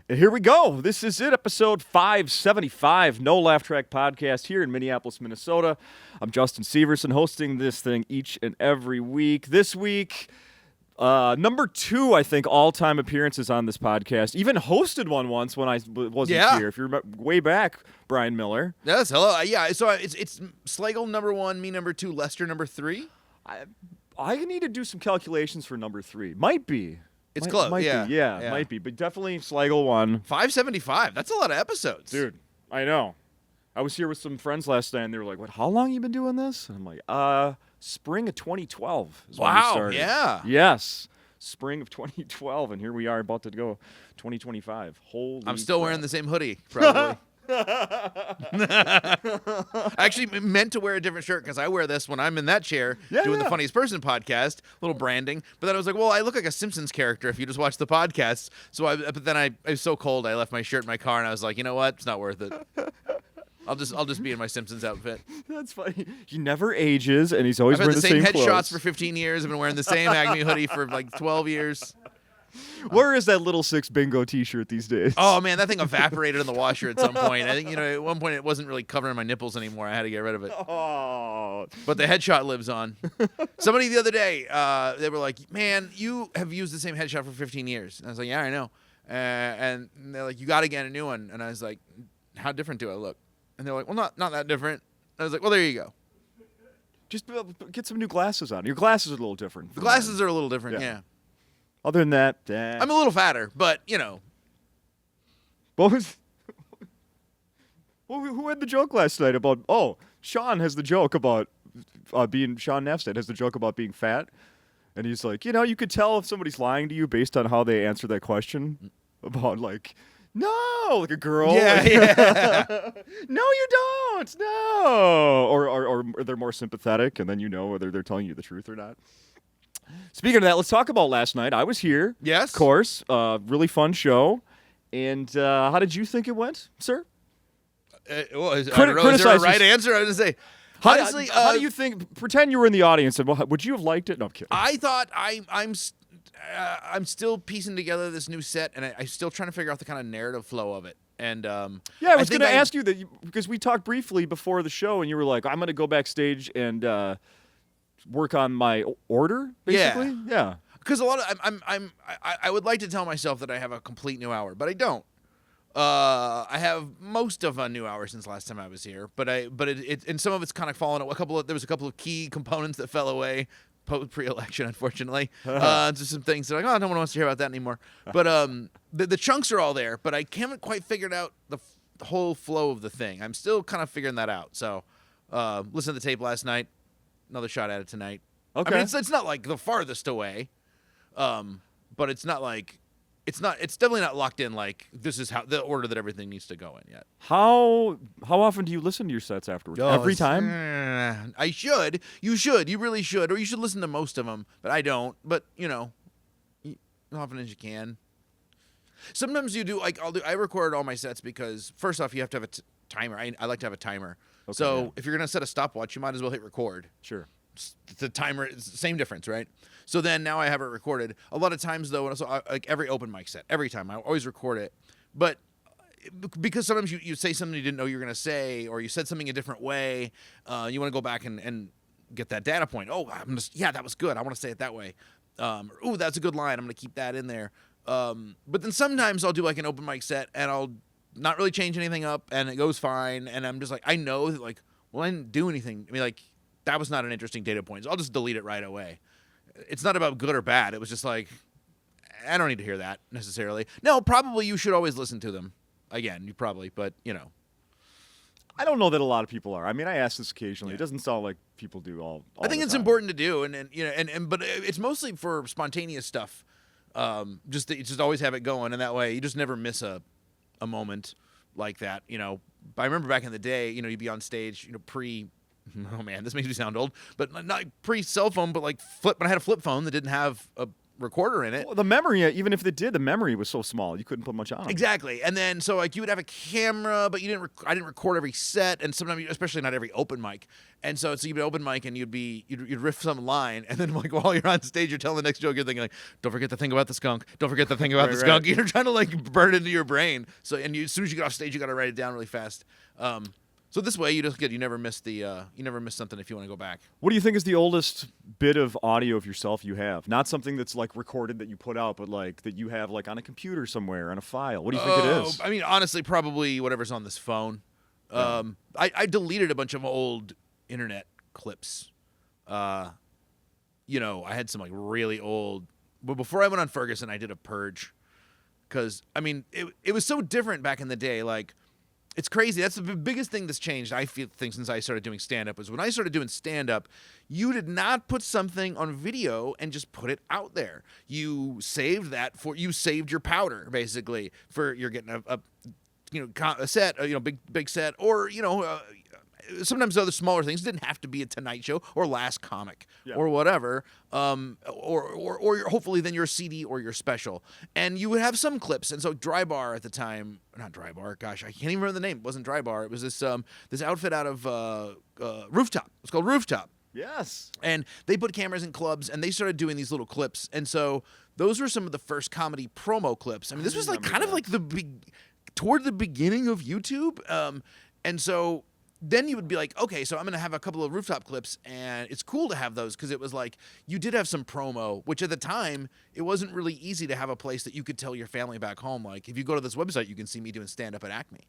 And here we go. This is it, episode 575, No Laugh Track Podcast here in Minneapolis, Minnesota. I'm Justin Severson, hosting this thing each and every week. This week, number 2, I think, all-time appearances on this podcast. Even hosted one once when I wasn't here. If you remember, way back, Bryan Miller. Yes, hello. Yeah, so it's Slagle number 1, me number 2, Lester number 3. I need to do some calculations for number 3. Might be. It's close. Might be. Yeah, might be. But definitely Slagle 1. 575. That's a lot of episodes. Dude, I know. I was here with some friends last night, and they were like, "What? How long you been doing this?" And I'm like, spring of 2012 is when we started. Yeah. Yes, spring of 2012, and here we are about to go 2025. Holy I'm still crap. wearing the same hoodie, probably. I actually meant to wear a different shirt because I wear this when I'm in that chair doing the Funniest Person podcast, little branding. But then I was like, well, I look like a Simpsons character if you just watch the podcast. So but then I was so cold, I left my shirt in my car, and I was like, you know what? It's not worth it. I'll just be in my Simpsons outfit. That's funny. He never ages, and he's always I've wearing had the same clothes. headshots for 15 years. I've been wearing the same Acme hoodie for like 12 years. Where is that Little Six Bingo T-shirt these days? Oh man, that thing evaporated in the washer at some point. I think at one point it wasn't really covering my nipples anymore. I had to get rid of it. Oh. But the headshot lives on. Somebody the other day, they were like, "Man, you have used the same headshot for 15 years." And I was like, "Yeah, I know." And they're like, "You got to get a new one." And I was like, "How different do I look?" And they're like, "Well, not that different." I was like, "Well, there you go. Just get some new glasses on. Your glasses are a little different. The glasses are a little different." Yeah. Other than that, I'm a little fatter, but What was? Who had the joke last night about? Oh, Sean has the joke about being Sean Nefstead has the joke about being fat, and he's like, you could tell if somebody's lying to you based on how they answer that question about like, no, like a girl. Yeah. No, you don't. No, or they're more sympathetic, and then you know whether they're telling you the truth or not. Speaking of that, let's talk about last night. I was here. Yes. Of course. Really fun show. And how did you think it went, sir? I don't know. Is there a right answer? I was going to say, honestly, how do you think? Pretend you were in the audience. And would you have liked it? No, I'm kidding. I thought I'm still piecing together this new set, and I'm still trying to figure out the kind of narrative flow of it. And I was going to ask you that because we talked briefly before the show, and you were like, I'm going to go backstage and work on my order, basically. Yeah. Because a lot of I would like to tell myself that I have a complete new hour, but I don't. I have most of a new hour since last time I was here, but and some of it's kind of fallen. There was a couple of key components that fell away pre-election, unfortunately. Just some things that no one wants to hear about that anymore. But the chunks are all there, but I haven't quite figured out the whole flow of the thing. I'm still kind of figuring that out. So listen to the tape last night. Another shot at it tonight. Okay. I mean, it's not like the farthest away, but it's not like it's definitely not locked in. Like this is how the order that everything needs to go in yet. How often do you listen to your sets afterwards? Every time? I should. You should. You really should. Or you should listen to most of them. But I don't. But as often as you can. Sometimes you do. I record all my sets because first off, you have to have a timer. I like to have a timer. Okay, so if you're gonna set a stopwatch, you might as well hit record. Sure. The timer, it's the same difference, right? So then now I have it recorded. A lot of times though, like every open mic set, every time I always record it, but because sometimes you say something you didn't know you were gonna say, or you said something a different way, you want to go back and get that data point. Oh, that was good. I want to say it that way. Oh, that's a good line. I'm gonna keep that in there. But then sometimes I'll do like an open mic set and I'll not really change anything up, and it goes fine. And I'm just like, I know that I didn't do anything. I mean, that was not an interesting data point. So I'll just delete it right away. It's not about good or bad. It was just like, I don't need to hear that necessarily. No, probably you should always listen to them. Again, you probably, but I don't know that a lot of people are. I mean, I ask this occasionally. Yeah. It doesn't sound like people do all I think the it's time. important to do, but it's mostly for spontaneous stuff. Just always have it going, and that way you just never miss a moment like that. I remember back in the day, you'd be on stage, pre. Oh man, this makes me sound old, but not pre cell phone, but when I had a flip phone that didn't have a recorder in it. Well, the memory, even if it did, the memory was so small you couldn't put much on it. Exactly. And then so like you would have a camera, but I didn't record every set, and sometimes especially not every open mic. And so you'd be open mic and you'd riff some line, and then like while you're on stage you're telling the next joke, you're thinking like, don't forget the thing about the skunk. Don't forget the thing about the skunk. You're trying to like burn it into your brain. So as soon as you get off stage you got to write it down really fast. So this way you never miss something if you want to go back. What do you think is the oldest bit of audio of yourself you have? Not something that's like recorded that you put out, but like that you have like on a computer somewhere on a file. What do you think it is? I mean, honestly, probably whatever's on this phone. I deleted a bunch of old internet clips. I had some like really old. But before I went on Ferguson, I did a purge because I mean it was so different back in the day. Like. It's crazy. That's the biggest thing that's changed, I think, since I started doing stand-up. Was when I started doing stand-up, you did not put something on video and just put it out there. You saved you saved your powder, basically, for you're getting a set, big set, or, sometimes other smaller things. It didn't have to be a Tonight Show or Last Comic or whatever, or hopefully then your CD or your special. And you would have some clips. And so Dry Bar at the time, not Dry Bar, gosh, I can't even remember the name. It wasn't Dry Bar. It was this outfit out of Rooftop. It's called Rooftop. Yes. And they put cameras in clubs, and they started doing these little clips. And so those were some of the first comedy promo clips. I mean, this was like kind of like toward the beginning of YouTube. And so then you would be like, okay, so I'm going to have a couple of Rooftop clips, and it's cool to have those because it was like you did have some promo, which at the time, it wasn't really easy to have a place that you could tell your family back home. Like, if you go to this website, you can see me doing stand-up at Acme.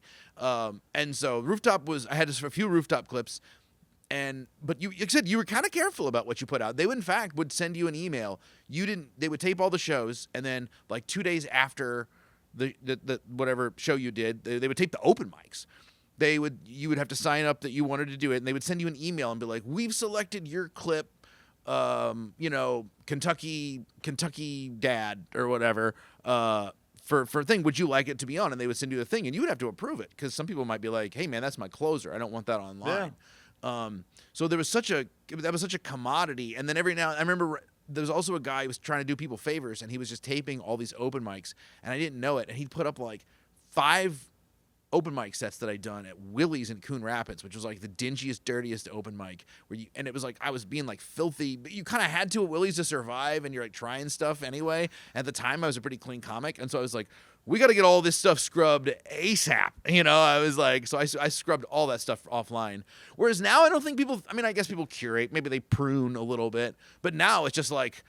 And so Rooftop I had just a few Rooftop clips, but you said you were kind of careful about what you put out. They would, in fact, send you an email. They would tape all the shows, and then like 2 days after the whatever show you did, they would tape the open mics. You would have to sign up that you wanted to do it, and they would send you an email and be like, "We've selected your clip, Kentucky Dad or whatever, for a thing. Would you like it to be on?" And they would send you the thing, and you would have to approve it because some people might be like, "Hey man, that's my closer. I don't want that online." Yeah. So that was such a commodity, and then every now I remember. There was also a guy who was trying to do people favors, and he was just taping all these open mics, and I didn't know it, and he'd put up like 5 open mic sets that I'd done at Willie's in Coon Rapids, which was like the dingiest, dirtiest open mic and it was like I was being like filthy, but you kind of had to at Willie's to survive, and you're like trying stuff anyway. At the time I was a pretty clean comic, and so I was like, we got to get all this stuff scrubbed ASAP. I was like, so I scrubbed all that stuff offline. Whereas now I don't think I guess people curate, maybe they prune a little bit, but now it's just like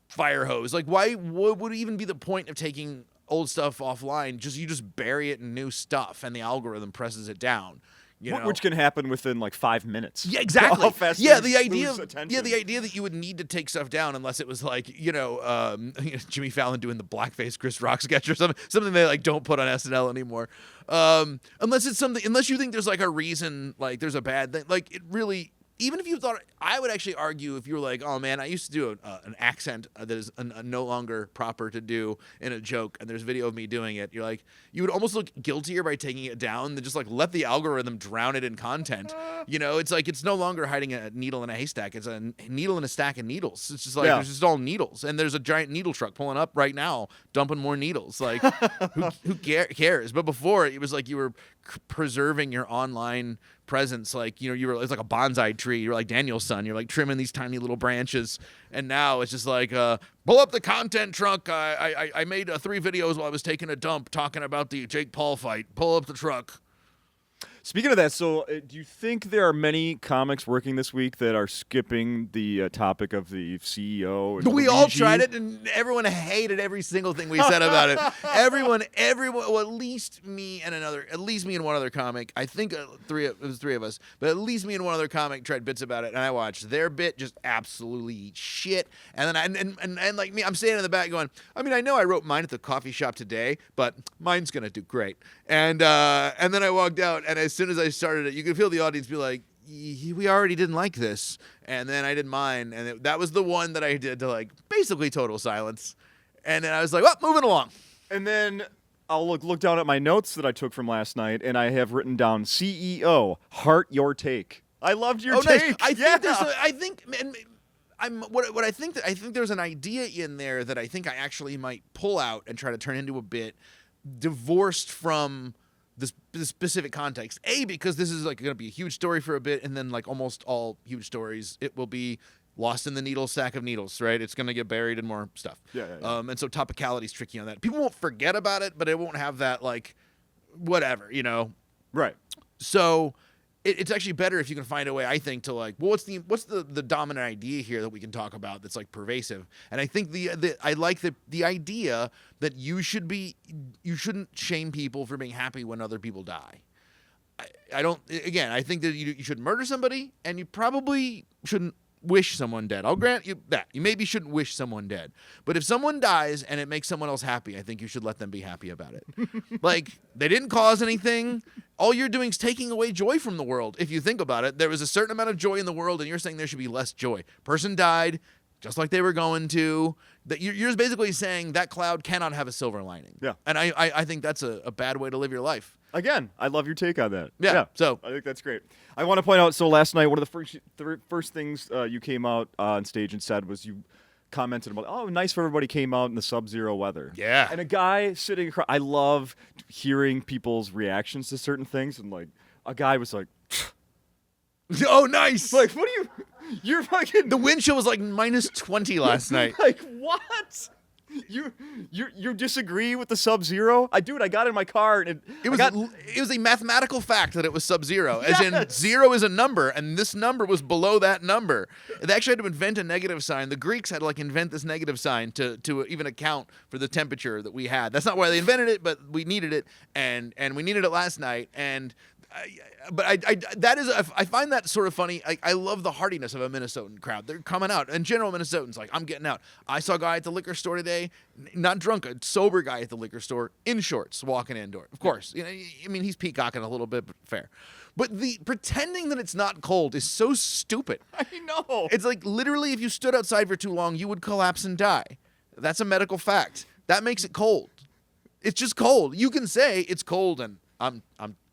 fire hose. Like what would even be the point of taking old stuff offline? You just bury it in new stuff, and the algorithm presses it down. Which can happen within like 5 minutes. Yeah, exactly. How fast the idea that you would need to take stuff down, unless it was like Jimmy Fallon doing the blackface Chris Rock sketch or something they like don't put on SNL anymore. Unless you think there's like a reason, like there's a bad thing, like it really. Even if you thought, I would actually argue if you were like, oh man, I used to do an accent that is no longer proper to do in a joke, and there's video of me doing it. You're like, you would almost look guiltier by taking it down than just like let the algorithm drown it in content. It's like it's no longer hiding a needle in a haystack. It's a needle in a stack of needles. It's just like There's just all needles, and there's a giant needle truck pulling up right now, dumping more needles. Like who cares? But before it was like you were preserving your online presence, like it's like a bonsai tree. You're like Daniel's son. You're like trimming these tiny little branches, and now it's just like pull up the content truck. I made 3 videos while I was taking a dump talking about the Jake Paul fight. Pull up the truck. Speaking of that, so do you think there are many comics working this week that are skipping the topic of the CEO? And we all tried it, and everyone hated every single thing we said about it. Everyone, well, at least me and one other comic. I think it was 3 of us, but at least me and one other comic tried bits about it, and I watched their bit just absolutely eat shit. And then and like me, I'm standing in the back going, I mean, I know I wrote mine at the coffee shop today, but mine's gonna do great. And then I walked out, and as soon as I started it, you could feel the audience be like, we already didn't like this. And then I did mine, and that was the one that I did to like basically total silence. And then I was like, well, moving along. And then I'll look down at my notes that I took from last night, and I have written down CEO, heart your take. I loved your take. Nice. I think what I think there's an idea in there that I think I actually might pull out and try to turn into a bit divorced from the specific context. Because this is like going to be a huge story for a bit, and then like almost all huge stories, it will be lost in the needle sack of needles, right? It's going to get buried in more stuff. Yeah. And so topicality is tricky on that. People won't forget about it, but it won't have that like whatever, Right. So it's actually better if you can find a way, I think, to like, well, what's the dominant idea here that we can talk about that's like pervasive? And I think I like the idea that you shouldn't shame people for being happy when other people die. I think that you shouldn't murder somebody, and you probably shouldn't wish someone dead. I'll grant you that. You maybe shouldn't wish someone dead. But if someone dies and it makes someone else happy, I think you should let them be happy about it. Like, they didn't cause anything. All you're doing is taking away joy from the world. If you think about it, there was a certain amount of joy in the world, and you're saying there should be less joy. Person died, just like they were going to. That you're basically saying that cloud cannot have a silver lining. Yeah. And I think that's a bad way to live your life. Again, I love your take on that. Yeah. So I think that's great. I want to point out, so last night, one of the first things you came out on stage and said was you commented about, oh, nice for everybody came out in the sub-zero weather. Yeah. And a guy sitting across, I love hearing people's reactions to certain things. And like, a guy was like, oh, nice. Like, what are you're fucking. The wind chill was like -20 last night. Like, what? You disagree with the Sub-Zero? I got in my car and it was a mathematical fact that it was Sub-Zero. As in, 0 is a number, and this number was below that number. They actually had to invent a negative sign. The Greeks had to like invent this negative sign to even account for the temperature that we had. That's not why they invented it, but we needed it, and we needed it last night. And I find that sort of funny. I love the heartiness of a Minnesotan crowd. They're coming out. And general Minnesotans, like, I'm getting out. I saw a guy at the liquor store today, not drunk, a sober guy at the liquor store, in shorts, walking indoor. Of course. I mean, he's peacocking a little bit, but fair. But the pretending that it's not cold is so stupid. I know. It's like, literally, if you stood outside for too long, you would collapse and die. That's a medical fact. That makes it cold. It's just cold. You can say it's cold and I'm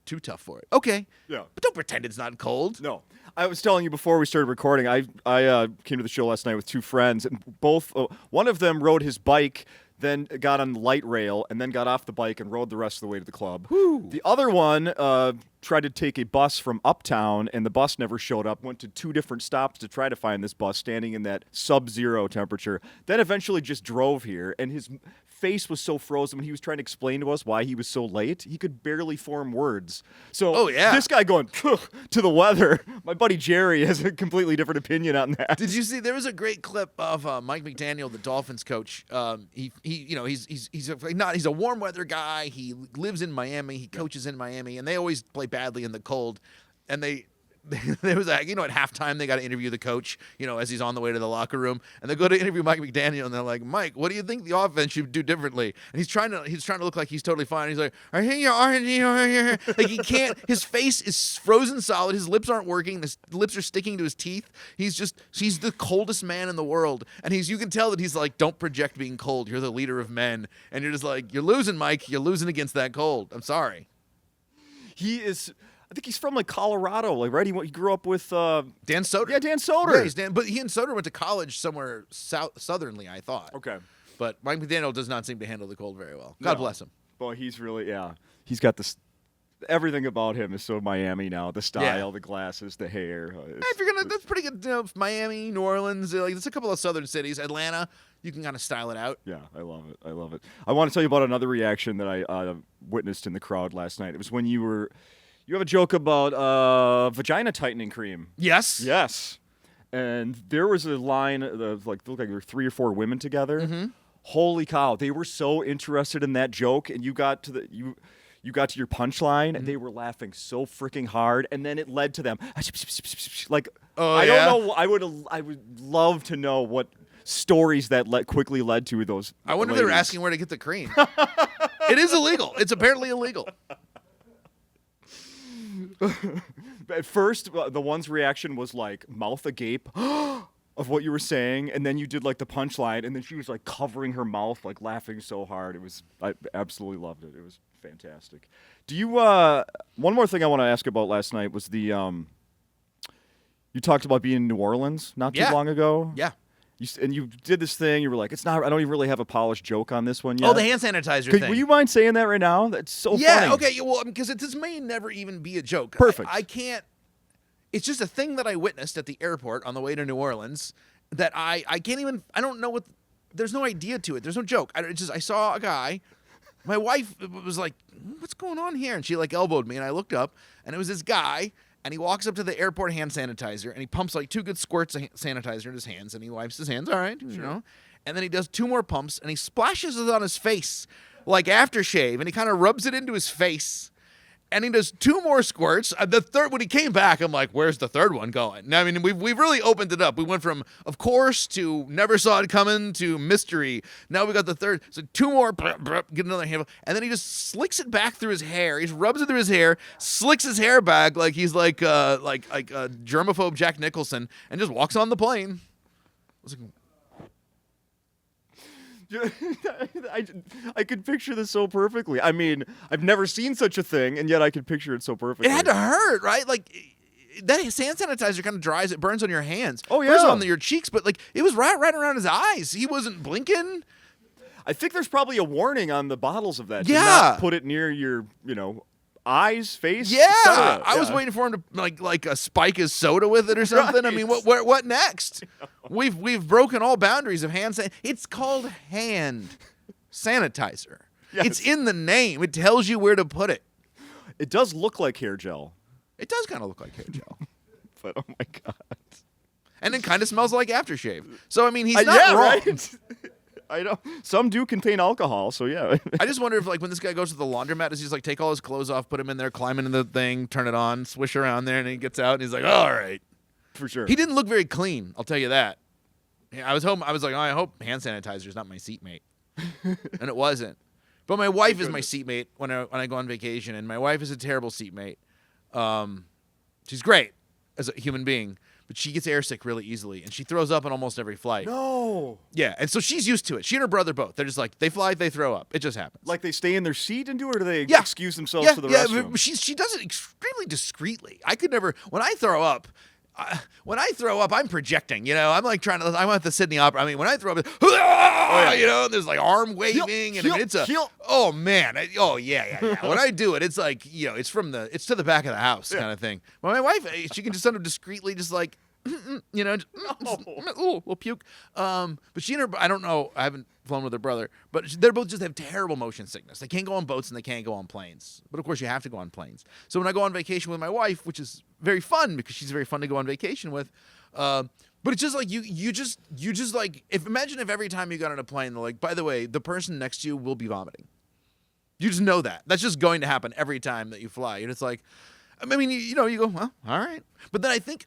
too tough for it. Okay. Yeah. But don't pretend it's not cold. No. I was telling you before we started recording, I came to the show last night with two friends, and both one of them rode his bike, then got on the light rail, and then got off the bike and rode the rest of the way to the club. Woo. The other one tried to take a bus from uptown, and the bus never showed up, went to 2 different stops to try to find this bus standing in that sub-zero temperature, then eventually just drove here, and his face was so frozen when he was trying to explain to us why he was so late. He could barely form words. So this guy going to the weather. My buddy Jerry has a completely different opinion on that. Did you see? There was a great clip of Mike McDaniel, the Dolphins coach. He's a warm weather guy. He lives in Miami. He coaches in Miami, and they always play badly in the cold. And there was at halftime they got to interview the coach, as he's on the way to the locker room, and they go to interview Mike McDaniel, and they're like, Mike, what do you think the offense should do differently? And he's trying to look like he's totally fine. He's like, I think you're like, he can't. His face is frozen solid. His lips aren't working. His lips are sticking to his teeth. He's the coldest man in the world, and you can tell that he's like, don't project being cold. You're the leader of men, and you're just like, you're losing, Mike. You're losing against that cold. I'm sorry. He is. I think he's from like Colorado, like right. He grew up with Dan Soder. Yeah, Dan Soder. Yeah, but he and Soder went to college somewhere southernly, I thought. Okay, but Mike McDaniel does not seem to handle the cold very well. God bless him. Well, he's really He's got this. Everything about him is so Miami now. The style, the glasses, the hair. If you're gonna, that's pretty good. Miami, New Orleans, there's a couple of southern cities. Atlanta, you can kind of style it out. Yeah, I love it. I want to tell you about another reaction that I witnessed in the crowd last night. It was when you have a joke about vagina tightening cream. Yes. Yes. And there was a line of looked like there were 3 or 4 women together. Mm-hmm. Holy cow! They were so interested in that joke, and you got to your punchline, and they were laughing so freaking hard, and then it led to them like, I don't know. I would love to know what stories that quickly led to those. I wonder if they were asking where to get the cream. It is illegal. It's apparently illegal. At first, the one's reaction was like mouth agape of what you were saying, and then you did like the punchline, and then she was like covering her mouth, like laughing so hard. I absolutely loved it. It was fantastic. Do you? One more thing I want to ask about last night was the. You talked about being in New Orleans not too long ago. Yeah. And you did this thing. You were like, it's not. I don't even really have a polished joke on this one yet. Oh, the hand sanitizer thing. Will you mind saying that right now? That's so funny. Yeah. Okay. Well, because this may never even be a joke. Perfect. I can't. It's just a thing that I witnessed at the airport on the way to New Orleans that I can't even. I don't know what. There's no idea to it. There's no joke. I saw a guy. My wife was like, "What's going on here?" And she like elbowed me, and I looked up, and it was this guy. And he walks up to the airport hand sanitizer, and he pumps like 2 good squirts of sanitizer in his hands, and he wipes his hands. All right, you know. And then he does 2 more pumps, and he splashes it on his face like aftershave, and he kind of rubs it into his face. And he does 2 more squirts. The third, when he came back, I'm like, "Where's the third one going?" Now, I mean, we've really opened it up. We went from, of course, to never saw it coming to mystery. Now we got the third. So 2 more, get another handful, and then he just slicks it back through his hair. He just rubs it through his hair, slicks his hair back like he's like germaphobe Jack Nicholson, and just walks on the plane. I was like, I could picture this so perfectly. I mean, I've never seen such a thing, and yet I could picture it so perfectly. it had to hurt, right? Like that hand sanitizer kind of dries, it burns on your hands. Oh, yeah. Burns on your cheeks, but like it was right around his eyes. He wasn't blinking. I think there's probably a warning on the bottles of that. Yeah. To not put it near your, eyes, face. Yeah, soda. I was waiting for him to like spike his soda with it or something. Right. I mean, what next? We've broken all boundaries of hand sanitizer. It's called hand sanitizer. Yes. It's in the name. It tells you where to put it. It does look like hair gel, It does kind of look like hair gel, but oh my god. and it kind of smells like aftershave. So I mean, he's not yeah, wrong. right. I know some do contain alcohol, so yeah. I just wonder if, like, when this guy goes to the laundromat, does he just like take all his clothes off, put them in there, climb into the thing, turn it on, swish around there, and he gets out and he's like, all right. For sure. He didn't look very clean, I'll tell you that. Yeah, I was like, oh, I hope hand sanitizer is not my seatmate, and it wasn't. But my wife is my seatmate when I go on vacation, and my wife is a terrible seatmate. She's great as a human being, but she gets airsick really easily, and she throws up on almost every flight. No. Yeah, and so she's used to it. She and her brother both. They're just like, they fly, they throw up. It just happens. Like they stay in their seat and do it, or do they Yeah. excuse themselves to the restroom? She does it extremely discreetly. I could never. When I throw up, I'm projecting. I'm like trying to. I went to the Sydney Opera. I mean, when I throw up, there's like arm waving, and I mean, it's a. Oh man. Yeah. When I do it, it's like it's to the back of the house kind of thing. But my wife, she can just sort of discreetly, just like. We'll puke. But she and her, I don't know. I haven't flown with her brother, but they're both just have terrible motion sickness. They can't go on boats and they can't go on planes. But of course, you have to go on planes. So when I go on vacation with my wife, which is very fun because she's very fun to go on vacation with, but it's just like you just like imagine if every time you got on a plane, they're like, by the way, the person next to you will be vomiting. You just know that. That's just going to happen every time that you fly, and it's like, I mean, you go, well, all right, but then I think,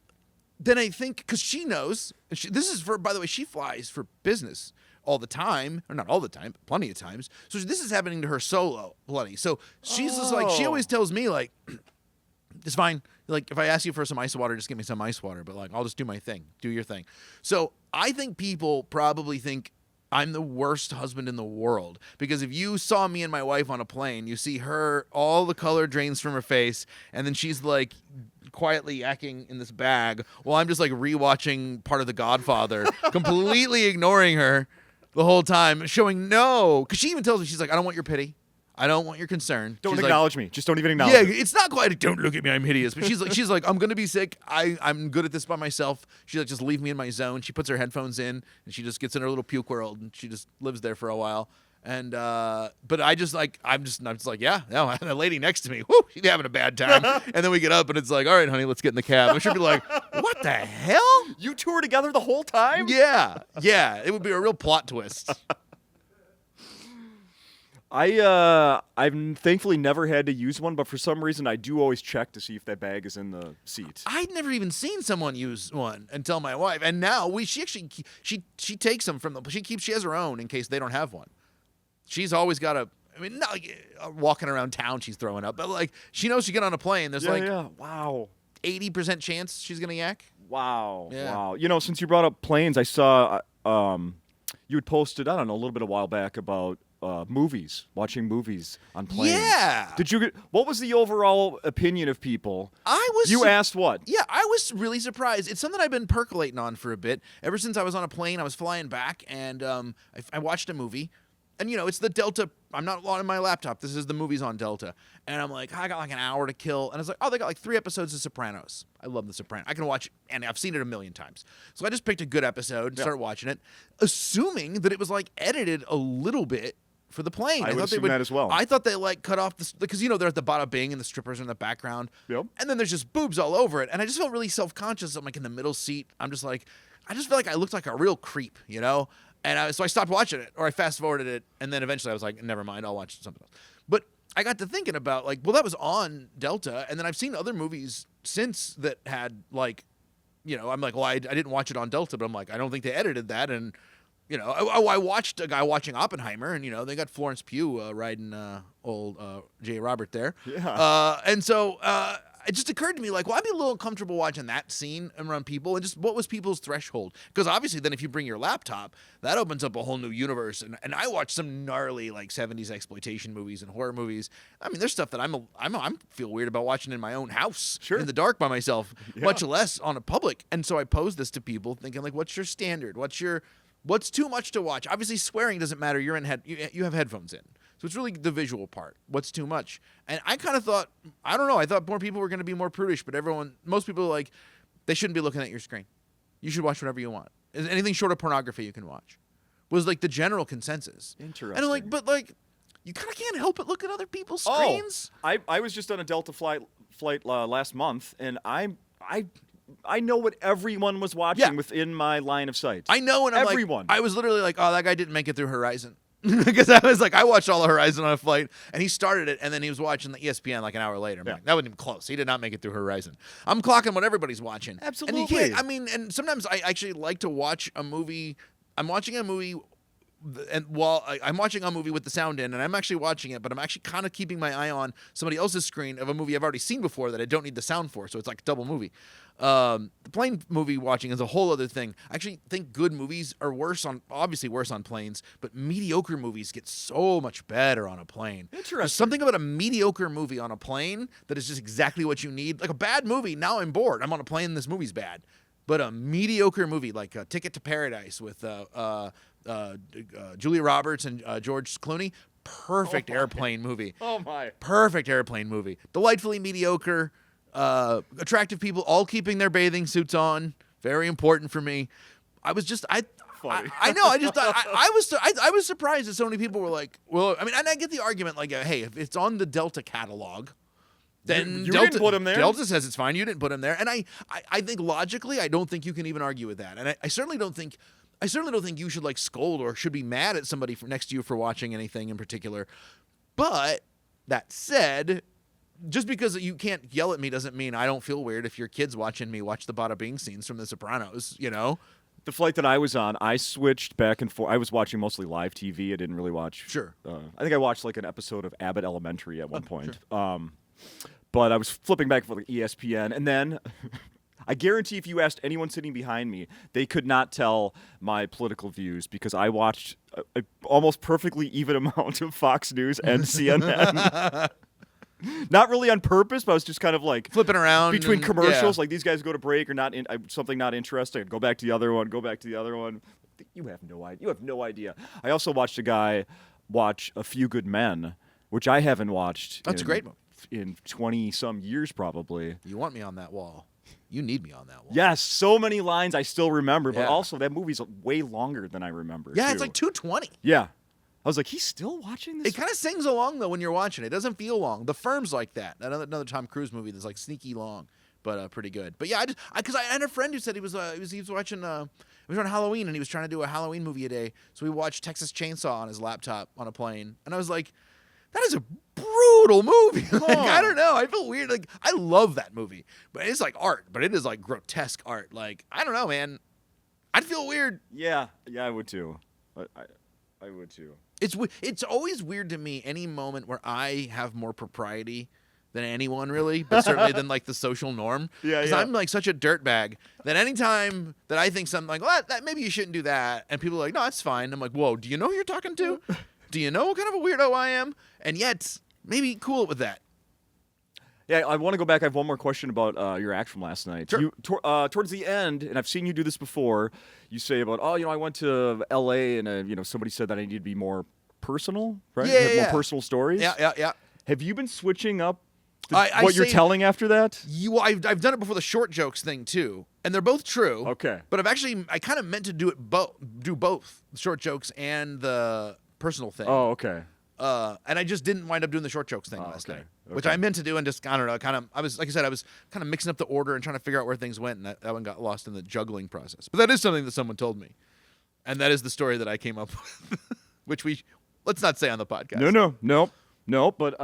because she knows, this is for, by the way, she flies for business all the time, or not all the time, but plenty of times. So this is happening to her solo plenty. So she's just like, she always tells me like, it's fine. Like if I ask you for some ice water, just give me some ice water. But like, I'll just do my thing. Do your thing. So I think people probably think I'm the worst husband in the world, because if you saw me and my wife on a plane, you see her, all the color drains from her face, and then she's like quietly yakking in this bag while I'm just like rewatching part of The Godfather, completely ignoring her the whole time, showing no, because she even tells me, she's like, I don't want your pity. I don't want your concern. Don't She's acknowledge me. Just don't even acknowledge Yeah, it. it's not quite a don't look at me, I'm hideous. But she's like, I'm gonna be sick. I'm good at this by myself. She's like, just leave me in my zone. She puts her headphones in and she just gets in her little puke world and she just lives there for a while. And but I'm just like, yeah, no, the lady next to me, whoo, she's having a bad time. And then we get up and it's like, all right, honey, let's get in the cab. And she'll be like, what the hell? You two were together the whole time? Yeah, it would be a real plot twist. I've thankfully never had to use one, but for some reason I do always check to see if that bag is in the seat. I'd never even seen someone use one until my wife, and now she actually she takes them from she has her own in case they don't have one. She's always got I mean, not like walking around town she's throwing up, but like she knows she get on a plane. There's Wow. 80% chance she's gonna yak. Wow. Yeah. Wow. Since you brought up planes, I saw you had posted, I don't know, a little bit a while back about movies, watching movies on planes. Yeah. What was the overall opinion of people? You asked what? Yeah, I was really surprised. It's something I've been percolating on for a bit. Ever since I was on a plane, I was flying back, and I watched a movie. And, it's the Delta. I'm not on my laptop. This is the movies on Delta. And I'm like, I got like an hour to kill. And I was like, they got like 3 episodes of Sopranos. I love The Sopranos. I can watch it, and I've seen it a million times. So I just picked a good episode and started watching it, assuming that it was like edited a little bit for the plane. I would assume that as well. I thought they like cut off because they're at the bada bing and the strippers are in the background. Yep. And then there's just boobs all over it. And I just felt really self-conscious. I'm like in the middle seat. I'm just like, I just feel like I looked like a real creep, And so I stopped watching it, or I fast-forwarded it, and then eventually I was like, never mind, I'll watch something else. But I got to thinking about, that was on Delta, and then I've seen other movies since that had, I'm like, well, I didn't watch it on Delta, but I'm like, I don't think they edited that, and, I watched a guy watching Oppenheimer, and, they got Florence Pugh riding old J. Robert there. Yeah. And so it just occurred to me, I'd be a little uncomfortable watching that scene around people, and just what was people's threshold? Because obviously then if you bring your laptop, that opens up a whole new universe, and I watch some gnarly, 70s exploitation movies and horror movies. I mean, there's stuff that I'm feel weird about watching in my own house, in the dark by myself, much less on a public. And so I posed this to people thinking, what's your standard? What's too much to watch? Obviously swearing doesn't matter. You're in you have headphones in. So it's really the visual part. What's too much? And I kind of thought, I don't know, I thought more people were going to be more prudish, but most people are they shouldn't be looking at your screen. You should watch whatever you want. Anything short of pornography you can watch. Was the general consensus. Interesting. And I'm you kind of can't help but look at other people's screens. I was just on a Delta flight last month, and I know what everyone was watching within my line of sight. I know, and everyone. I was literally like, that guy didn't make it through Horizon. Because I was I watched all of Horizon on a flight, and he started it, and then he was watching the ESPN an hour later. I'm like, that wasn't even close. He did not make it through Horizon. I'm clocking what everybody's watching. Absolutely. And you can't, and sometimes I actually like to watch a movie. I'm watching a movie, and while I'm watching a movie with the sound in, and I'm actually watching it, but I'm actually kind of keeping my eye on somebody else's screen of a movie I've already seen before that I don't need the sound for, so it's like a double movie. The plane movie watching is a whole other thing. I actually think good movies are obviously worse on planes, but mediocre movies get so much better on a plane. Interesting. There's something about a mediocre movie on a plane that is just exactly what you need. Like a bad movie, now I'm bored. I'm on a plane and this movie's bad. But a mediocre movie like Ticket to Paradise with Julia Roberts and George Clooney, perfect airplane movie. Oh my. Perfect airplane movie. Delightfully mediocre. Attractive people all keeping their bathing suits on. Very important for me. I was just Funny. I know. I just I was surprised that so many people were like, well, I mean, and I get the argument hey, if it's on the Delta catalog, then you Delta didn't put him there. Delta says it's fine. You didn't put him there, and I think logically, I don't think you can even argue with that, and I certainly don't think. I certainly don't think you should scold or should be mad at somebody next to you for watching anything in particular. But that said, just because you can't yell at me doesn't mean I don't feel weird if your kid's watching me watch the bada bing scenes from The Sopranos, The flight that I was on, I switched back and forth. I was watching mostly live TV. I didn't really watch. Sure. I think I watched an episode of Abbott Elementary at one point. Sure. But I was flipping back and forth ESPN, and then I guarantee if you asked anyone sitting behind me, they could not tell my political views because I watched a almost perfectly even amount of Fox News and CNN. Not really on purpose, but I was just kind of flipping around between commercials. These guys go to break or not something not interesting. I'd go back to the other one. Go back to the other one. You have no idea. You have no idea. I also watched a guy watch A Few Good Men, which I haven't watched. That's a great one. In 20 some years, probably. You want me on that wall. You need me on that wall. Yes, so many lines I still remember, but also that movie's way longer than I remember. Yeah, too. it's 2:20. Yeah. I was like, he's still watching this? It kind of sings along, though, when you're watching it. It doesn't feel long. The Firm's like that. Another Tom Cruise movie that's sneaky long, but pretty good. But yeah, because I had a friend who said he was watching, it was on Halloween, and he was trying to do a Halloween movie a day. So we watched Texas Chainsaw on his laptop on a plane. And I was like, that is a brutal movie. I don't know. I feel weird. I love that movie. But it's art, but it is grotesque art. I don't know, man. I'd feel weird. Yeah, I would too. I would too. It's always weird to me any moment where I have more propriety than anyone really, but certainly than the social norm. Yeah, Because I'm such a dirtbag that anytime that I think something that maybe you shouldn't do that, and people are like, no, it's fine. I'm like, whoa, do you know who you're talking to? Do you know what kind of a weirdo I am? And yet, maybe cool with that. Yeah, I want to go back. I have one more question about your act from last night. Sure. Towards the end, and I've seen you do this before, you say about, I went to L.A. and, somebody said that I need to be more personal, right? Yeah, More personal stories. Yeah. Have you been switching up I you're say- telling after that? I've done it before the short jokes thing too, and they're both true. Okay. But I kind of meant to do both, the short jokes and the personal thing. Oh, okay. And I just didn't wind up doing the short jokes thing last night, which I meant to do, and just I don't know. I was kind of mixing up the order and trying to figure out where things went, and that one got lost in the juggling process. But that is something that someone told me, and that is the story that I came up with, which let's not say on the podcast. No, but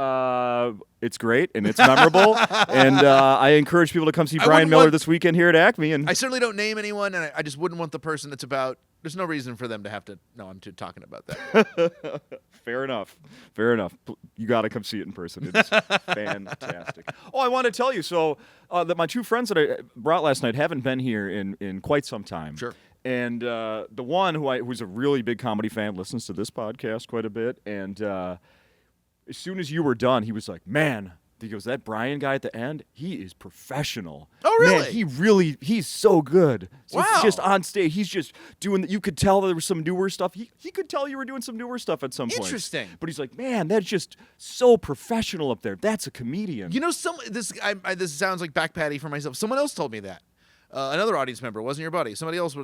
it's great and it's memorable, and I encourage people to come see Bryan Miller this weekend here at Acme. And I certainly don't name anyone, and I just wouldn't want the person that's about. There's no reason for them to have to. No, I'm talking about that. Fair enough. You got to come see it in person. It's fantastic. Oh, I want to tell you, so that my two friends that I brought last night haven't been here in quite some time. Sure. And the one who's a really big comedy fan listens to this podcast quite a bit, and as soon as you were done, he was like, "Man," he goes, "that Bryan guy at the end, he is professional." Oh, really? Man, he's so good. So Wow. Just on stage, he's just doing. You could tell there was some newer stuff. He could tell you were doing some newer stuff at some point. Interesting. But he's like, "Man, that's just so professional up there. That's a comedian." This sounds like back patty for myself. Someone else told me that. Another audience member, wasn't your buddy. Somebody else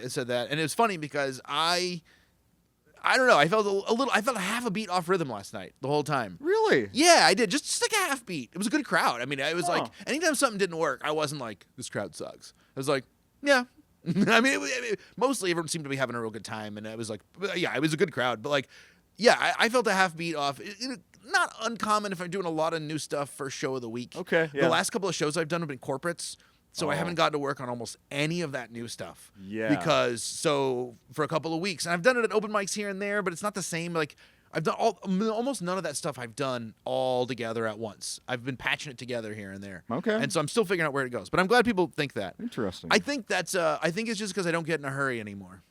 said that, and it was funny because I don't know. I felt I felt a half a beat off rhythm last night the whole time. Really? Yeah, I did. Just like a half beat. It was a good crowd. I mean, it was Huh. like anytime something didn't work, I wasn't like, this crowd sucks. I was like, yeah. I mean, mostly everyone seemed to be having a real good time, and it was like, yeah, it was a good crowd. But like, yeah, I felt a half beat off. Not uncommon if I'm doing a lot of new stuff first show of the week. Okay, yeah. The last couple of shows I've done have been corporates. So I Oh. haven't gotten to work on almost any of that new stuff. Yeah. Because for a couple of weeks, and I've done it at open mics here and there, but it's not the same. Like I've done almost none of that stuff I've done all together at once. I've been patching it together here and there. Okay. And so I'm still figuring out where it goes. But I'm glad people think that. Interesting. I think it's just because I don't get in a hurry anymore.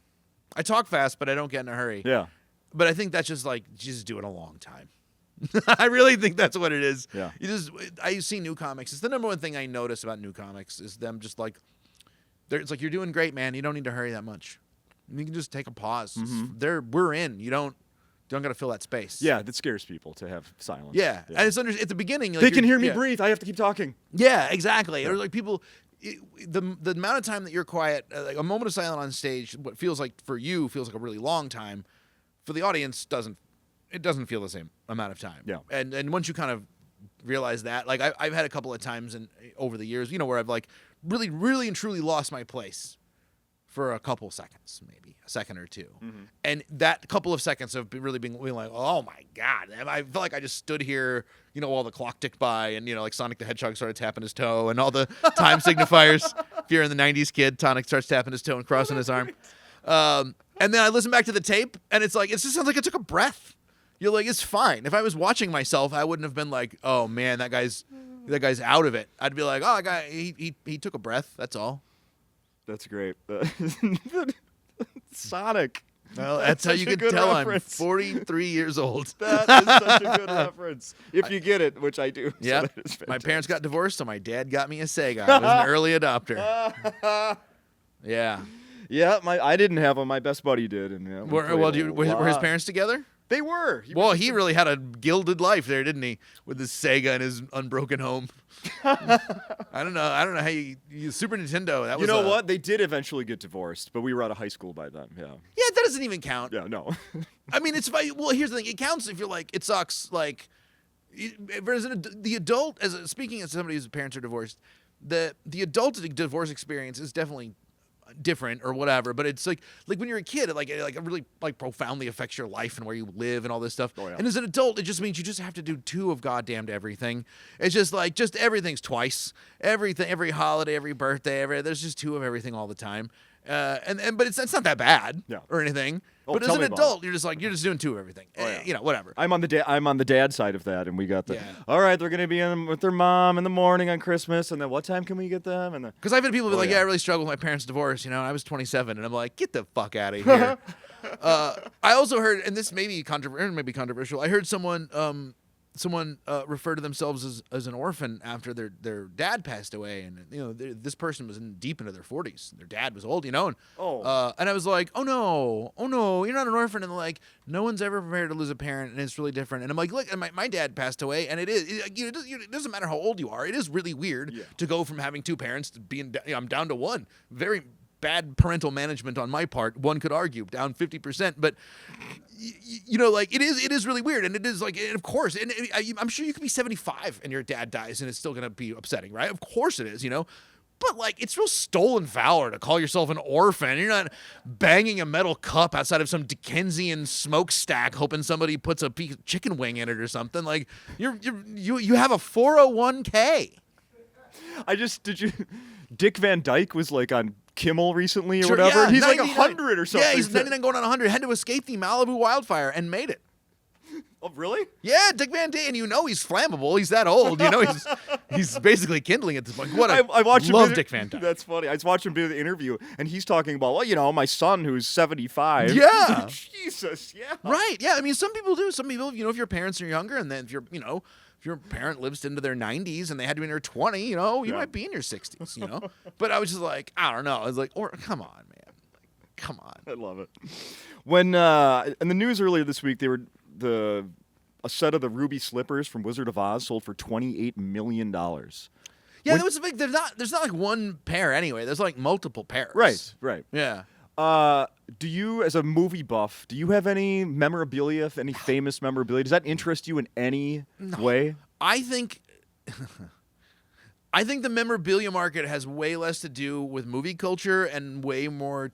I talk fast, but I don't get in a hurry. Yeah. But I think that's just like do it a long time. I really think that's what it is. Yeah. I see new comics. It's the number one thing I notice about new comics is them just like, it's like, you're doing great, man. You don't need to hurry that much. You can just take a pause. Mm-hmm. We're in. You don't got to fill that space. Yeah, that scares people to have silence. Yeah. And it's at the beginning. Like, They can hear me yeah. breathe. I have to keep talking. Yeah, exactly. Or like people, the amount of time that you're quiet, like a moment of silence on stage, what feels like for you feels like a really long time. For the audience, doesn't feel the same amount of time. Yeah. And once you kind of realize that, like I've had a couple of times over the years, where I've like really, really and truly lost my place for a couple seconds, maybe a second or two. Mm-hmm. And that couple of seconds of really being like, oh my God. And I felt like I just stood here, while the clock ticked by and, like Sonic the Hedgehog started tapping his toe and all the time signifiers. If you're in the 90s kid, Sonic starts tapping his toe and crossing his arm. And then I listen back to the tape and it just sounds like I took a breath. You're like, it's fine. If I was watching myself, I wouldn't have been like, oh man, that guy's out of it. I'd be like, oh, that guy, he took a breath. That's all. That's great. Sonic. Well, that's how you such a can good tell reference. I'm 43 years old. That is such a good reference. If you get it, which I do. Yeah. So that is My parents fantastic. got divorced, so my dad got me a Sega. I was an early adopter. Yeah. Yeah, I didn't have them. My best buddy did. And yeah, we played Were his lot. parents together? They were. Well, he really had a gilded life there, didn't he? With his Sega and his unbroken home. I don't know how you Super Nintendo. That was what? They did eventually get divorced, but we were out of high school by then. Yeah. Yeah, that doesn't even count. Yeah. No. I mean, well, here's the thing. It counts if you're like, it sucks. Like, the adult, speaking as somebody whose parents are divorced, the adult divorce experience is definitely different or whatever, but it's like when you're a kid, it really profoundly affects your life and where you live and all this stuff. Oh, yeah. And as an adult, it just means you just have to do 2 of goddamned everything. It's just everything's twice. Everything, every holiday, every birthday, there's just 2 of everything all the time. But it's not that bad or anything. Oh, but as tell an me about adult, you're just doing 2 of everything. Oh, yeah. Whatever. I'm on the dad side of that, and we got the. Yeah. All right, they're gonna be with their mom in the morning on Christmas, and then what time can we get them? And then Because I've had people be like, yeah. I really struggled with my parents' divorce. I was 27, and I'm like, get the fuck out of here. I also heard, and this may be controversial. I heard someone refer to themselves as an orphan after their dad passed away, and this person was deep into their 40s. Their dad was old, and I was like, oh no, you're not an orphan. And they're like, no one's ever prepared to lose a parent, and it's really different. And I'm like, look, my dad passed away, and it doesn't matter how old you are. It is really weird to go from having two parents to being I'm down to one. Very bad parental management on my part, one could argue, down 50%. But it is really weird, and it is like, and of course, and I'm sure you could be 75 and your dad dies, and it's still gonna be upsetting, right? Of course it is, But like, it's real stolen valor to call yourself an orphan. You're not banging a metal cup outside of some Dickensian smokestack, hoping somebody puts a piece of chicken wing in it or something. Like, you have a 401k. Dick Van Dyke was like on Kimmel recently or whatever. Yeah, he's like 100 or something. Yeah, he's 99 going on 100. Had to escape the Malibu wildfire and made it. Oh, really? Yeah, Dick Van Dyke, and he's flammable. He's that old. He's basically kindling at this point. I watched love Dick Van Dyke. That's funny. I was watching him do the interview, and he's talking about, my son who's 75. Yeah. Jesus, yeah. Right, yeah. I mean, some people do. Some people, if your parents are younger, and then if your parent lives into their 90s and they had to be in their 20, you might be in your 60s, But I was just like, I don't know. I was like, come on, man. Come on. I love it. When in the news earlier this week, they were a set of the ruby slippers from Wizard of Oz sold for $28 million. Yeah, there was a big. There's not like one pair anyway. There's like multiple pairs. Right. Yeah. Do you, as a movie buff, do you have any memorabilia, any famous memorabilia? Does that interest you in any way? I think the memorabilia market has way less to do with movie culture and way more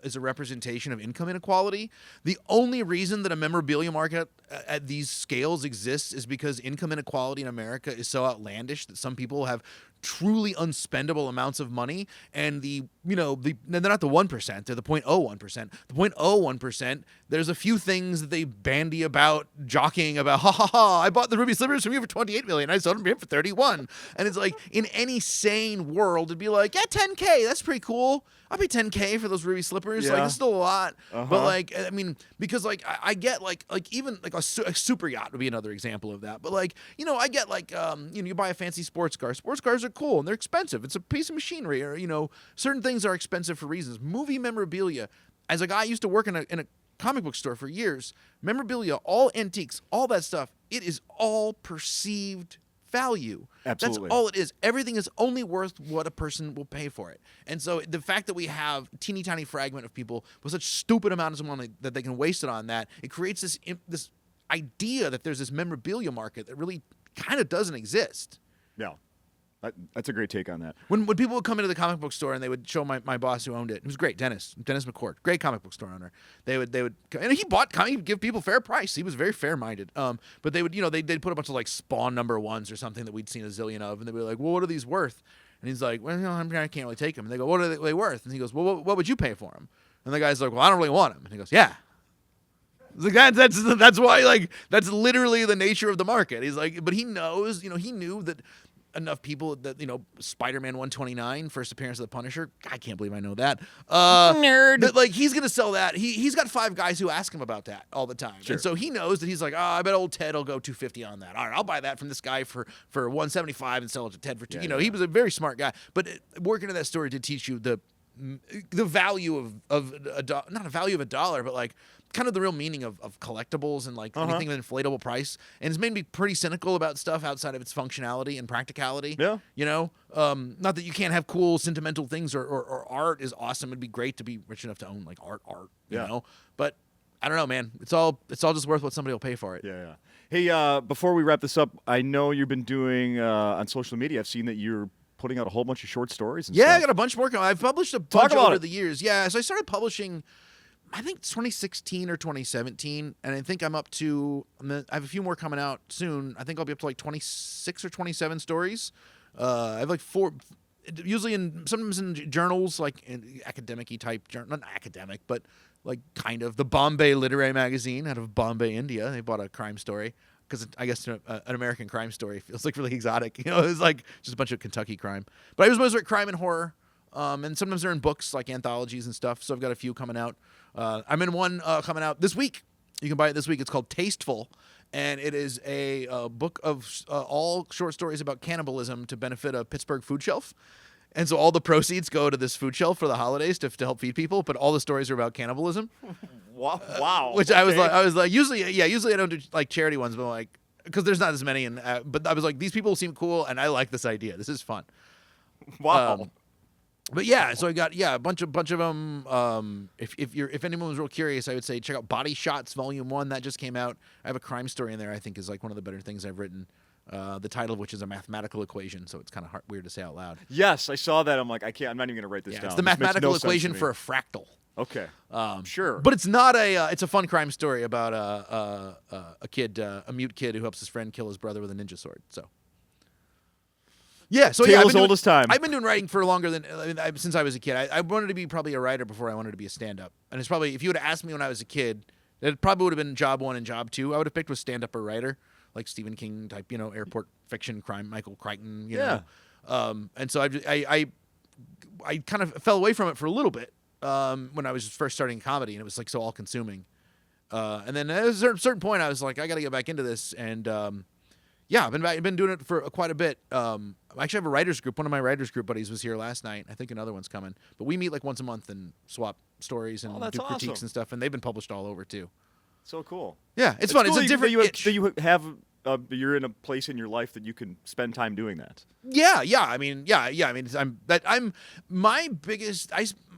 as a representation of income inequality. The only reason that a memorabilia market at these scales exists is because income inequality in America is so outlandish that some people have truly unspendable amounts of money, and they're not the 1%, they're the 0.01%. The 0.01%, there's a few things that they bandy about, jockeying about, I bought the ruby slippers from you for $28 million, I sold them for $31. And it's like, in any sane world, it'd be like, yeah, $10K, that's pretty cool. I'll pay $10K for those ruby slippers. Yeah. Like, it's still a lot. But like, I mean, because like I get like even like a super yacht would be another example of that. But like, I get like, you buy a fancy sports car. Sports cars are cool and they're expensive. It's a piece of machinery, or certain things are expensive for reasons. Movie memorabilia, as a guy I used to work in a comic book store for years, memorabilia, all antiques, all that stuff, it is all perceived value. Absolutely. That's all it is. Everything is only worth what a person will pay for it. And so the fact that we have a teeny tiny fragment of people with such stupid amounts of money that they can waste it on that, it creates this idea that there's this memorabilia market that really kind of doesn't exist. Yeah. That's a great take on that. When people would come into the comic book store and they would show my boss who owned it, it was great, Dennis McCord, great comic book store owner. They would, and he'd give people fair price. He was very fair minded. But they would, they'd put a bunch of like Spawn #1s or something that we'd seen a zillion of, and they'd be like, well, what are these worth? And he's like, well, I can't really take them. And they go, what are they worth? And he goes, well, what would you pay for them? And the guy's like, well, I don't really want them. And he goes, yeah. Like that's why, like, that's literally the nature of the market. He's like, but he knows, he knew that enough people that, Spider-Man 129, first appearance of the Punisher, I can't believe I know that. Nerd. That, like, he's going to sell that. He's got 5 guys who ask him about that all the time. Sure. And so he knows that he's like, I bet old Ted will go $250 on that. All right, I'll buy that from this guy for $175 and sell it to Ted for $2. He was a very smart guy. But working in that store did teach you the value of not a value of a dollar, but like kind of the real meaning of collectibles and like anything of an inflatable price. And it's made me pretty cynical about stuff outside of its functionality and practicality. Yeah. Not that you can't have cool sentimental things or art is awesome. It'd be great to be rich enough to own like art, you know. But I don't know, man. It's all just worth what somebody will pay for it. Yeah. Hey, before we wrap this up, I know you've been doing on social media. I've seen that you're putting out a whole bunch of short stories and stuff. I got a bunch more coming. I've published a bunch over the years. Yeah, so I started publishing, I think 2016 or 2017, and I think I'm up to, I have a few more coming out soon. I think I'll be up to like 26 or 27 stories. I have like 4, usually sometimes in journals, like in academic-y type, not academic, but like kind of the Bombay Literary Magazine out of Bombay, India. They bought a crime story. Because I guess an American crime story feels like really exotic. It's like just a bunch of Kentucky crime. But I was mostly crime and horror. And sometimes they're in books, like anthologies and stuff. So I've got a few coming out. I'm in one coming out this week. You can buy it this week. It's called Tasteful, and it is a book of all short stories about cannibalism to benefit a Pittsburgh food shelf. And so all the proceeds go to this food shelf for the holidays to help feed people, but all the stories are about cannibalism. Wow. Which I was like, usually I don't do like charity ones, but like, because there's not as many, and but I was like, these people seem cool, and I like this idea. This is fun. Wow. But yeah, so I got a bunch of them. If anyone was real curious, I would say check out Body Shots Volume 1. That just came out. I have a crime story in there. I think is like one of the better things I've written. The title of which is a mathematical equation, so it's kind of weird to say out loud. Yes, I saw that. I'm like, I can't. I'm not even going to write this down. It's the mathematical equation for a fractal. Okay. Sure. But it's not it's a fun crime story about a kid, a mute kid who helps his friend kill his brother with a ninja sword. So. Yeah, so Tale as old as time. I've been doing writing for longer than since I was a kid. I wanted to be probably a writer before I wanted to be a stand-up. And it's probably, if you would have asked me when I was a kid, it probably would have been job 1 and job 2. I would have picked with stand-up or writer, like Stephen King type, airport fiction, crime, Michael Crichton, you know. And so I kind of fell away from it for a little bit when I was first starting comedy, and it was like so all-consuming. And then at a certain point, I was like, I got to get back into this, and yeah, I've been doing it for quite a bit. I actually have a writers group. One of my writers group buddies was here last night. I think another one's coming. But we meet like once a month and swap stories and do critiques awesome. and stuff. And they've been published all over too. So cool. Yeah, it's fun. Cool it's a different itch. that you have. You're in a place in your life that you can spend time doing that. Yeah. I mean, my biggest.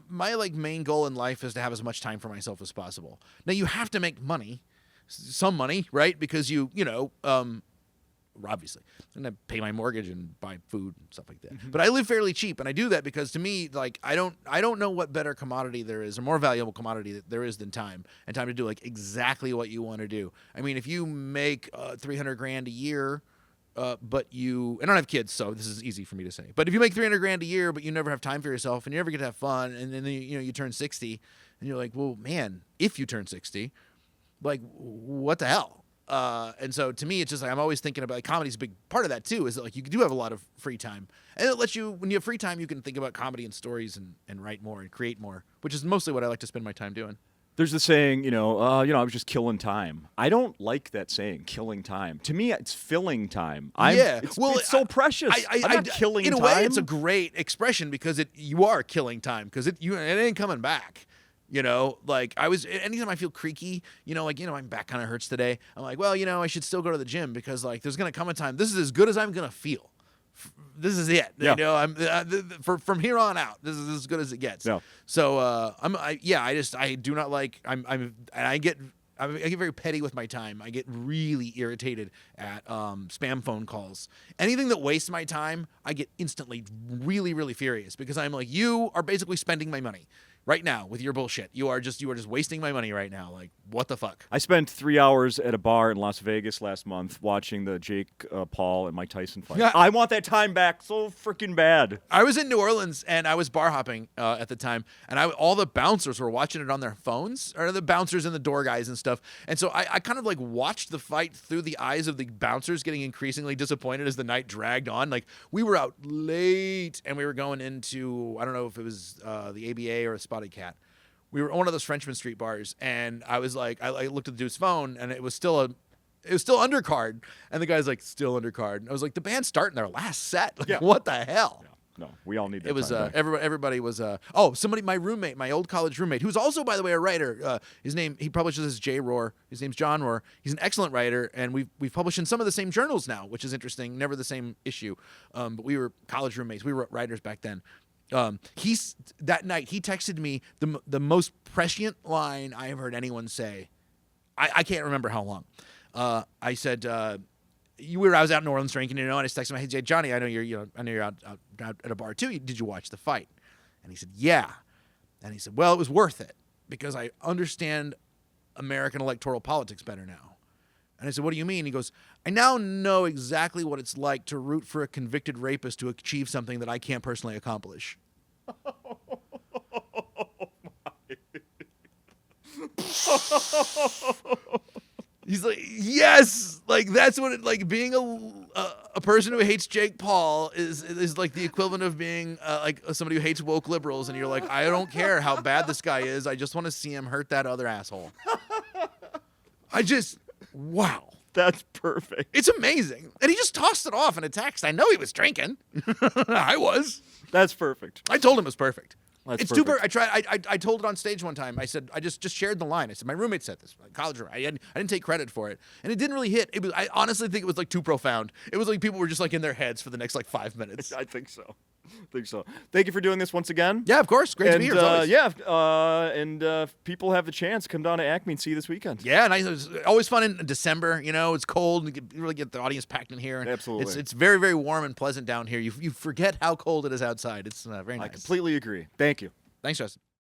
My like main goal in life is to have as much time for myself as possible. Now you have to make money, some money, right? Because obviously, and I pay my mortgage and buy food and stuff like that. Mm-hmm. But I live fairly cheap, and I do that because to me, like I don't know what better commodity there is, or more valuable commodity that there is than time, and time to do like exactly what you want to do. I mean, if you make $300,000 a year, but I don't have kids, so this is easy for me to say. But if you make $300,000 a year, but you never have time for yourself, and you never get to have fun, and then you turn 60, and you're like, well, man, if you turn 60, like what the hell? And so to me, it's just like I'm always thinking about, like, comedy's a big part of that too, is that like you do have a lot of free time, and it lets you, when you have free time, you can think about comedy and stories and write more and create more, which is mostly what I like to spend my time doing. There's the saying, I was just killing time. I don't like that saying, killing time. To me, it's filling time. It's so precious. I'm not killing time. In a way, it's a great expression because you are killing time because it ain't coming back. Like anytime I feel creaky, my back kind of hurts today. I'm like, well, I should still go to the gym because like there's going to come a time, this is as good as I'm going to feel. This is it. Yeah. I'm from here on out, this is as good as it gets. Yeah. So, I do not like, I get very petty with my time. I get really irritated at spam phone calls. Anything that wastes my time, I get instantly really, really furious because I'm like, you are basically spending my money right now with your bullshit. You are just wasting my money right now. Like, what the fuck? I spent 3 hours at a bar in Las Vegas last month watching the Jake Paul and Mike Tyson fight. Yeah. I want that time back so freaking bad. I was in New Orleans and I was bar hopping at the time, and all the bouncers were watching it on their phones, or the bouncers and the door guys and stuff. And so I kind of like watched the fight through the eyes of the bouncers, getting increasingly disappointed as the night dragged on. Like, we were out late and we were going into, I don't know if it was the ABA or a Spotted Cat. We were at one of those Frenchman Street bars, and I was like, I looked at the dude's phone, and it was still undercard, and the guy's like, still undercard. And I was like, the band's starting their last set. Like, what the hell? Yeah. No, we all need that. It was time back. everybody was my roommate, my old college roommate, who's also, by the way, a writer. He publishes as J. Rohr. His name's John Rohr. He's an excellent writer, and we've published in some of the same journals now, which is interesting. Never the same issue, but we were college roommates. We were writers back then. That night he texted me the most prescient line I have heard anyone say. I can't remember how long. I said, I was out in New Orleans drinking, and I just texted him, hey Johnny, I know you're out at a bar too. Did you watch the fight? And he said, yeah. And he said, well, it was worth it because I understand American electoral politics better now. And I said, what do you mean? He goes, I now know exactly what it's like to root for a convicted rapist to achieve something that I can't personally accomplish. He's like, yes, like that's what it, like being a person who hates Jake Paul is like the equivalent of being like somebody who hates woke liberals, and you're like, I don't care how bad this guy is, I just want to see him hurt that other asshole. Wow. That's perfect. It's amazing. And he just tossed it off in a text. I know he was drinking. I was. That's perfect. I told him it was perfect. That's It's perfect. I tried. I told it on stage one time. I said I just shared the line. I said my roommate said this. My college roommate. I didn't take credit for it, and it didn't really hit. It was. I honestly think it was like too profound. It was like people were just like in their heads for the next like 5 minutes. I think so. Thank you for doing this once again. Yeah, of course. Great to be here. As always. If people have the chance, come down to Acme and see you this weekend. Yeah, and it was always fun in December. You know, it's cold and you really get the audience packed in here. Absolutely. It's very, very warm and pleasant down here. You forget how cold it is outside. It's very nice. I completely agree. Thank you. Thanks, Justin.